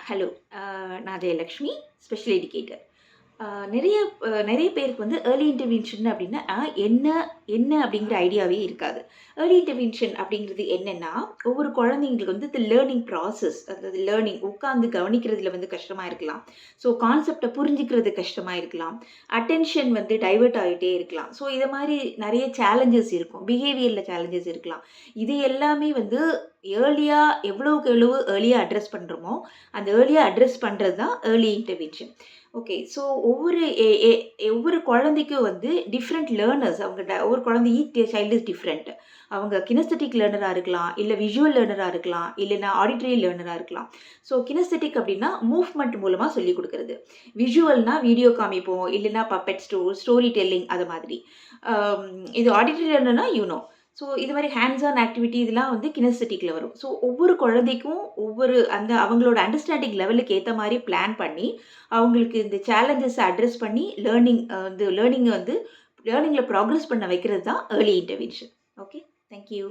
Hello. நான் Jayalakshmi, special educator. அ நிறைய நிறைய பேருக்கு வந்து ஏர்லி இன்டர்வென்ஷன் அப்படின்னா என்ன என்ன அப்படிங்கிற ஐடியாவே இருக்காது. ஏர்லி இன்டர்வென்ஷன் அப்படிங்கிறது என்னன்னா, ஒவ்வொரு குழந்தைங்களுக்கு வந்து லேர்னிங் ப்ராசஸ், அதாவது லேர்னிங் உட்கார்ந்து கவனிக்கிறதுல வந்து கஷ்டமா இருக்கலாம். ஸோ கான்செப்ட்ட புரிஞ்சுக்கிறது கஷ்டமா இருக்கலாம். அட்டென்ஷன் வந்து டைவர்ட் ஆகிட்டே இருக்கலாம். ஸோ இதை மாதிரி நிறைய சேலஞ்சஸ் இருக்கும். பிஹேவியரில் சேலஞ்சஸ் இருக்கலாம். இது எல்லாமே வந்து ஏர்லியா எவ்வளவுக்கு எவ்வளவு ஏர்லியா அட்ரஸ் பண்ணுறோமோ, அந்த ஏர்லியா அட்ரஸ் பண்ணுறது தான் ஏர்லி இன்டர்வென்ஷன். ஓகே. ஸோ ஒவ்வொரு எ எ ஒவ்வொரு குழந்தைக்கும் வந்து டிஃப்ரெண்ட் லேர்னர்ஸ் அவங்க ஒவ்வொரு குழந்தை சைல்டு இஸ் டிஃப்ரெண்ட். அவங்க கினஸ்தெடிக் லேர்னரா இருக்கலாம், இல்ல விஷுவல் லேர்னரா இருக்கலாம், இல்லன்னா ஆடிட்டரி லேர்னரா இருக்கலாம். ஸோ கினஸ்தெடிக் அப்படின்னா மூவ்மெண்ட் மூலமா சொல்லிக் குடுக்குறது. விஷுவல்னா வீடியோ காமிப்போம், இல்லன்னா பப்பெட் ஸ்டோரி டெல்லிங் அது மாதிரி. அம் இது ஆடிட்டரி லேர்னர்னா ஸோ இது மாரி ஹேண்ட்ஸ் ஆன் ஆக்டிவிட்டி இதெல்லாம் வந்து கினஸ்தெடிக்ல வரும். ஸோ ஒவ்வொரு குழந்தைக்கும் ஒவ்வொரு அந்த அவங்களோட அண்டர்ஸ்டாண்டிங் லெவலுக்கு ஏத்த மாரி பிளான் பண்ணி, அவங்களுக்கு இந்த சேலஞ்சஸ அட்ரஸ் பண்ணி லேர்னிங்ல ப்ராக்ரஸ் பண்ண வைக்கிறது தான் early intervention. Okay. Thank you.